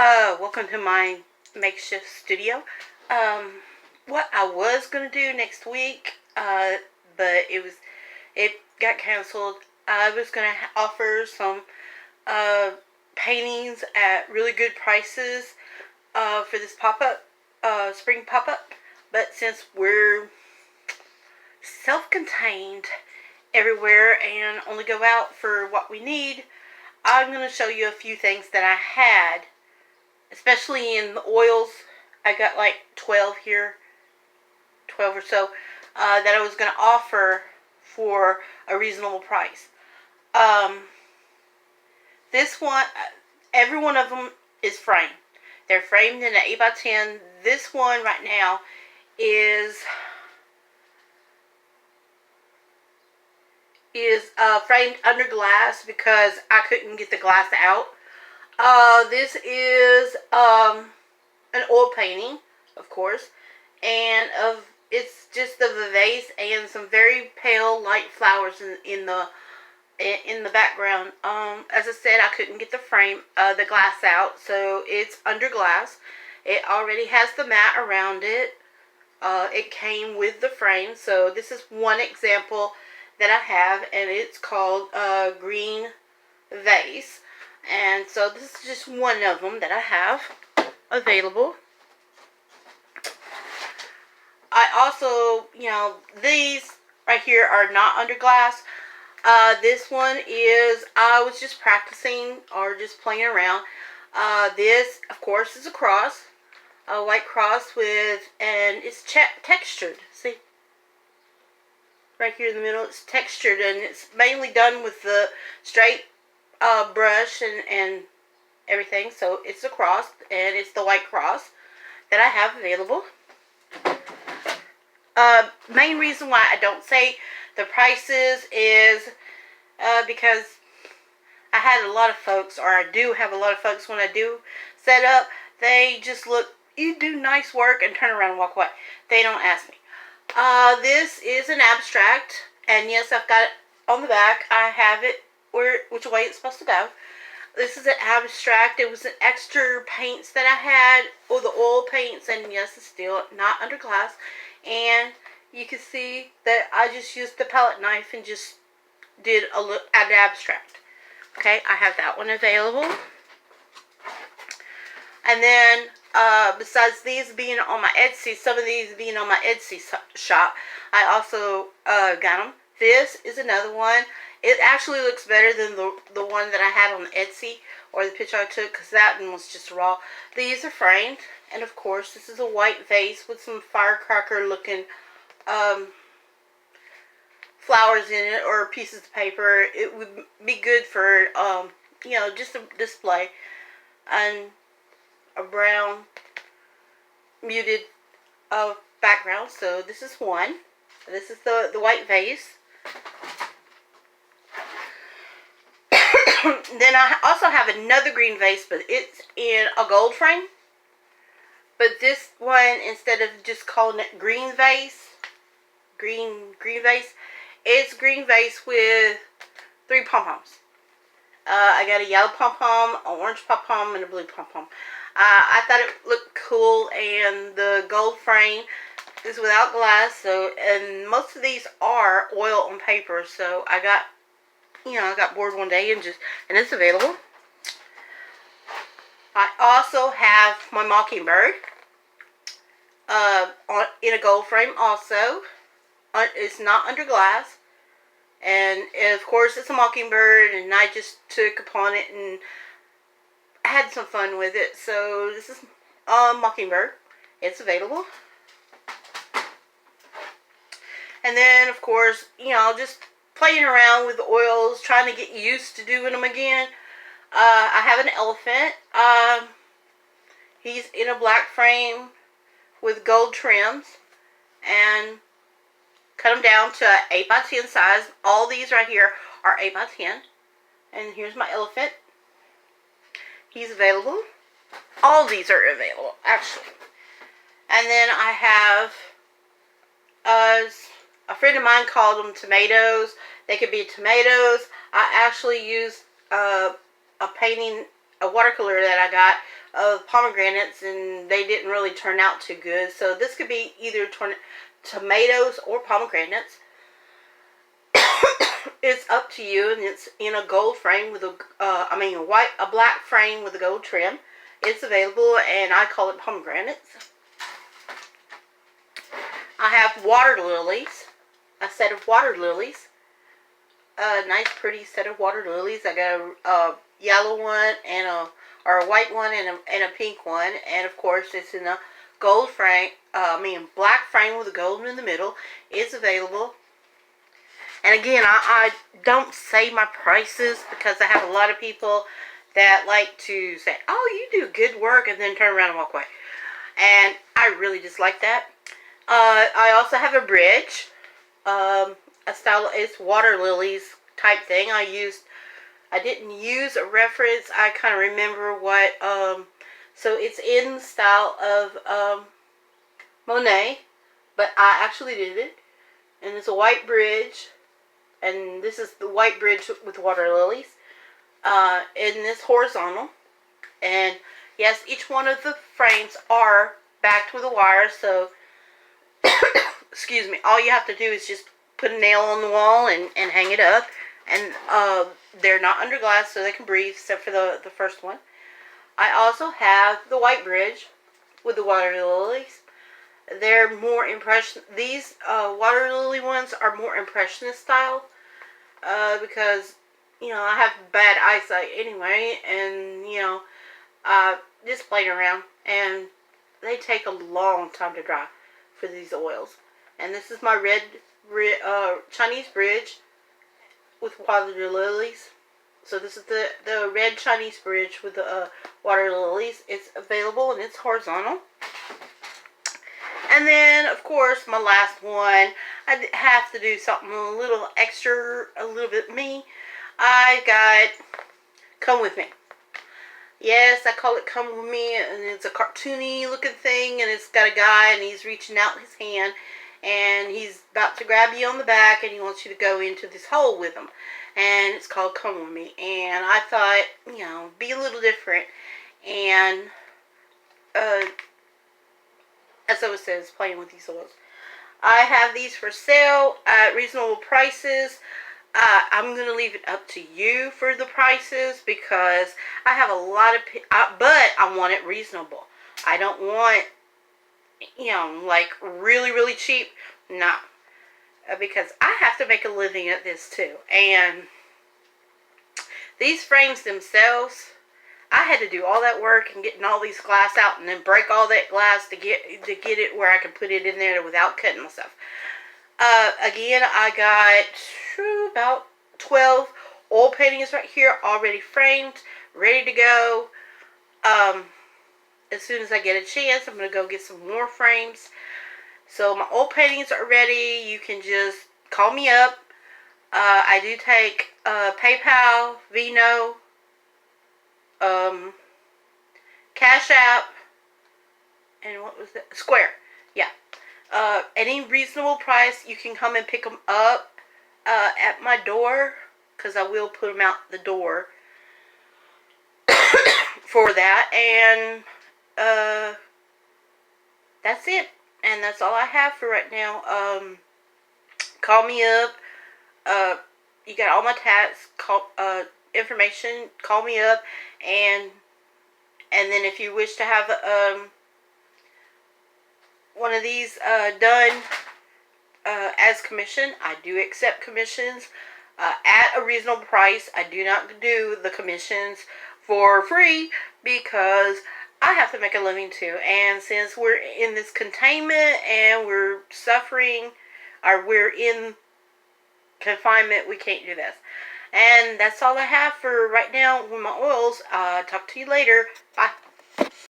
Welcome to my makeshift studio. Um, what I was gonna do next week, but it got canceled. I was gonna offer some uh, paintings at really good prices for this pop-up, spring pop-up. But since we're self-contained everywhere and only go out for what we need, I'm gonna show you a few things that I had, especially in the oils. I got like 12 here, 12 or so, that I was going to offer for a reasonable price. This one, every one of them is framed. They're framed in an 8x10. This one right now is framed under glass because I couldn't get the glass out. This is an oil painting, of course, and it's just of a vase and some very pale light flowers in the background. As I said, I couldn't get the glass out, so it's under glass. It already has the mat around it. It came with the frame, so this is one example that I have, and it's called Green Vase. And so this is just one of them that I have available. I also, these right here are not under glass. This one is, I was just practicing or just playing around. This, of course, is a cross. A white cross and it's textured. See? Right here in the middle, it's textured, and it's mainly done with the straight brush and everything. So it's a cross, and it's the white cross that I have available. Main reason why I don't say the prices is because I had a lot of folks, or I do have a lot of folks when I do set up, they just look, you do nice work and turn around and walk away. They don't ask me. This is an abstract, and yes, I've got it on the back. I have it which way it's supposed to go. This is an abstract. It was an extra paints that I had, or the oil paints, and yes, it's still not under glass. And you can see that I just used the palette knife and just did an abstract. Okay, I have that one available. And then, besides these being on my Etsy, some of these being on my Etsy shop, I also got them. This is another one. It actually looks better than the one that I had on Etsy, or the picture I took, because that one was just raw. These are framed, and of course, this is a white vase with some firecracker looking flowers in it, or pieces of paper. It would be good for, just a display. And a brown muted background. So this is one. This is the white vase. Then I also have another green vase, but it's in a gold frame. But this one, instead of just calling it green vase, green vase, it's green vase with 3 pom-poms. I got a yellow pom-pom, an orange pom-pom, and a blue pom-pom. I thought it looked cool, and the gold frame is without glass, and most of these are oil on paper, so I got bored one day and it's available. I also have my mockingbird in a gold frame also. It's not under glass, and of course it's a mockingbird, and I just took upon it and had some fun with it. So this is mockingbird. It's available. And then, of course, just playing around with the oils, trying to get used to doing them again. I have an elephant. He's in a black frame with gold trims, and cut them down to 8x10 size. All these right here are 8x10. And here's my elephant. He's available. All these are available, actually. And then I have a friend of mine called them tomatoes. They could be tomatoes. I actually used a painting a watercolor that I got of pomegranates, and they didn't really turn out too good. So this could be either tomatoes or pomegranates. It's up to you, and it's in a gold frame with a black frame with a gold trim. It's available, and I call it pomegranates. I have water lilies, a set of water lilies, a nice pretty set of water lilies. I got a yellow one and a white one and a pink one, and of course it's in a gold frame. Black frame with a gold in the middle. It's available. And again, I don't say my prices because I have a lot of people that like to say, "Oh, you do good work," and then turn around and walk away. And I really dislike that. I also have a bridge, a style. It's water lilies type thing. I didn't use a reference. I kind of remember what. So it's in the style of Monet, but I actually did it, and it's a white bridge. And this is the white bridge with water lilies. In this horizontal. And yes, each one of the frames are backed with a wire. So, excuse me, all you have to do is just put a nail on the wall and hang it up. And they're not under glass, so they can breathe, except for the first one. I also have the white bridge with the water lilies. They're more these water lily ones are more impressionist style. Because, I have bad eyesight anyway, and, just playing around, and they take a long time to dry for these oils. And this is my red Chinese bridge with water lilies. So this is the red Chinese bridge with the water lilies. It's available, and it's horizontal. And then, of course, my last one, I have to do something a little extra, a little bit me. I got Come With Me. Yes, I call it Come With Me, and it's a cartoony looking thing, and it's got a guy, and he's reaching out his hand, and he's about to grab you on the back, and he wants you to go into this hole with him. And it's called Come With Me. And I thought, be a little different. And, as I said, playing with these oils. I have these for sale at reasonable prices. I'm going to leave it up to you for the prices because I have a lot of, but I want it reasonable. I don't want, like really, really cheap. No. Because I have to make a living at this too. And these frames themselves, I had to do all that work and getting all these glass out and then break all that glass to get it where I can put it in there without cutting myself. Again, I got about 12 oil paintings right here already framed, ready to go. As soon as I get a chance, I'm going to go get some more frames. So my oil paintings are ready. You can just call me up. I do take PayPal, Venmo, Cash App, and what was that? Square. Yeah. Any reasonable price, you can come and pick them up at my door, because I will put them out the door for that. And that's it. And that's all I have for right now. Call me up. You got all my information. Call me up, and then if you wish to have one of these done as commission, I do accept commissions at a reasonable price. I do not do the commissions for free because I have to make a living too. And since we're in this containment and we're suffering, or we're in confinement, we can't do this. And that's all I have for right now with my oils. Talk to you later. Bye.